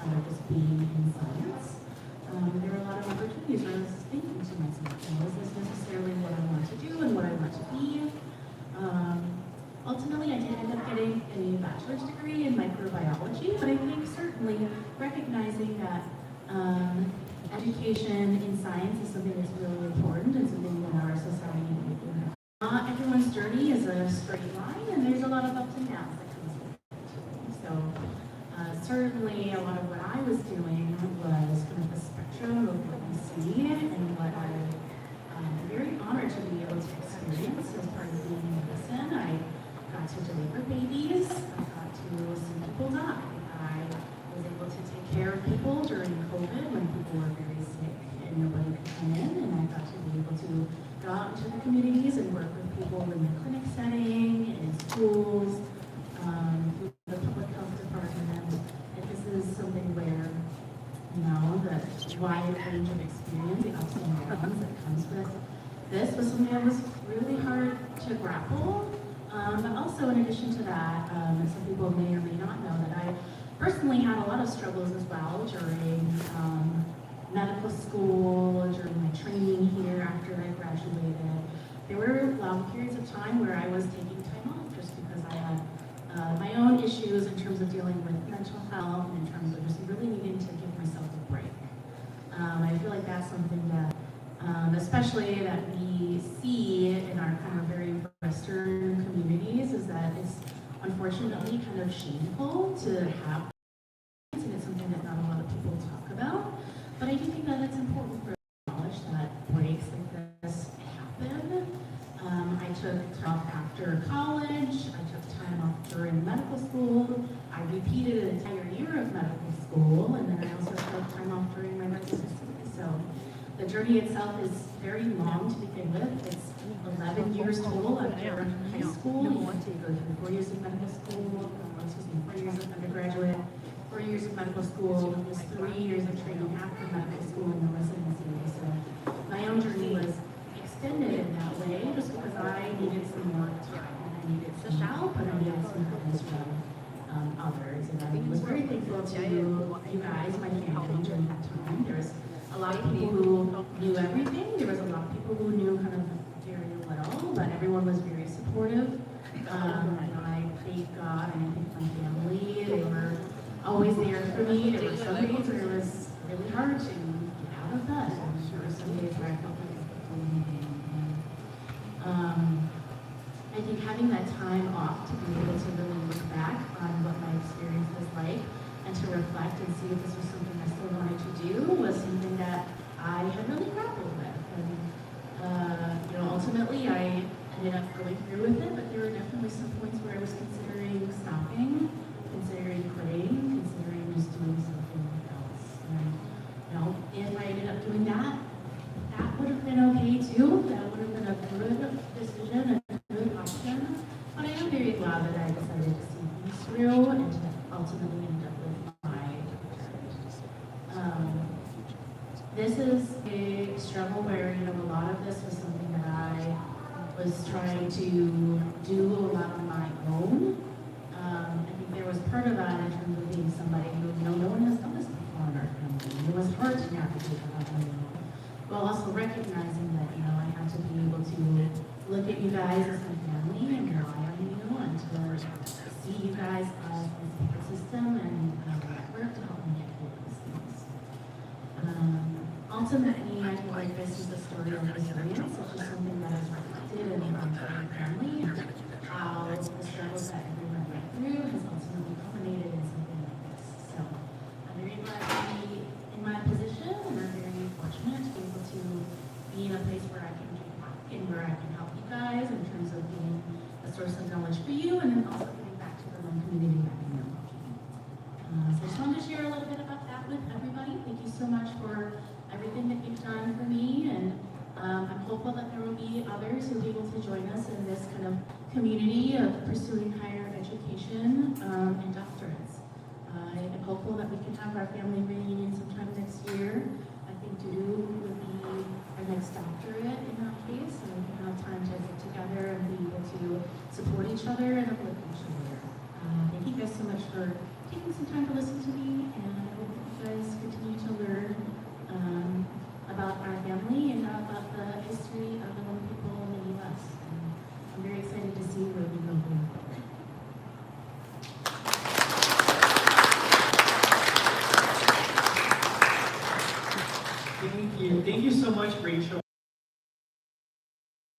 outside of just being in science. There were a lot of opportunities where I was thinking to myself, is this necessarily what I want to do and what I want to be? Ultimately, I did end up getting a bachelor's degree in microbiology, but I think certainly recognizing that education in science is something that's really important and something that our society needs. Not everyone's journey is a straight line, and there's a lot of ups and downs that comes with it. So certainly a lot of what I was doing was kind of the spectrum of what we see and what I'm very honored to be able to experience as part of being in medicine. I got to deliver babies, I got to see people die. I was able to take care of people during COVID when people were very sick and nobody could come in, and I got to be able to go out into the communities and work with people in the clinic setting, in schools, through the public health department. And this is something where, the wide range of experience, the ups and downs that comes with this was something that was really hard to grapple. But also in addition to that, some people may or may not know that I personally had a lot of struggles as well during medical school, during my training here after I graduated. There were long periods of time where I was taking time off just because I had my own issues in terms of dealing with mental health and in terms of just really needing to give myself a break. I feel like that's something that, especially that we see in our kind of very Western communities, is that it's unfortunately kind of shameful to have, and it's something that not a lot of people talk about. But I do think that it's important for knowledge that breaks like this happen. I took time off after college. I took time off during medical school. I repeated an entire year of medical school, and then I also took time off during my residency. So the journey itself is very long to begin with. It's 11 years total after high school. You want to go through 4 years of medical school, 4 years of undergraduate, 4 years of medical school, just 3 years of training after medical school and the residency. So my own journey was extended in that way just because I needed some more time and I needed some help and I needed some guidance from others. And I was very thankful to you guys, my family, during that time. There was a lot of people who knew everything. There was a lot of people who knew kind of very little, but everyone was very supportive. And I thank God and I thank my family. They were always there for me. There were some days where it was really hard to get out of bed. And there were some days where I felt like I was completely I think having that time off to be able to really look back on what my experience was like and to reflect and see if this was something I still wanted to do was something that I had really grappled with. And ultimately I ended up going through with it, but there were definitely some points where I was considering stopping, considering quitting, considering just doing something else. And if I ended up doing that, that would have been okay too. That would have been a good decision and a good option. But I am very glad that I decided to see things through and to ultimately end up with my doctorate. This is a struggle where a lot of this was something that I was trying to do a lot on my own. I think there was part of that in terms of being somebody who, no one has done this before in our family. It was hard to navigate that on my own. While also recognizing that, I had to be able to look at you guys as my family and rely on you and to see you guys as a support system and a network to help me get through those things. Ultimately, I feel like this is a story of resilience, which is something that is reflected in my entire family, and how the struggles that everyone went through has ultimately culminated in something like this. So I'm very glad to be in my position, and I'm very fortunate to be able to be in a place where I can give back and where I can help you guys in terms of being a source of knowledge for you, and then also giving back to the one community that we know. So I just wanted to share a little bit about that with everybody. Thank you so much for everything that you've done for me, and I'm hopeful that there will be others who will be able to join us in this kind of community of pursuing higher education and doctorates. I am hopeful that we can have our family reunion sometime next year. I think Dudu would be our next doctorate in that case, and we can have time to get together and be able to support each other and uplift each other. Thank you guys so much for taking some time to listen to me, and I hope so much, Rachel.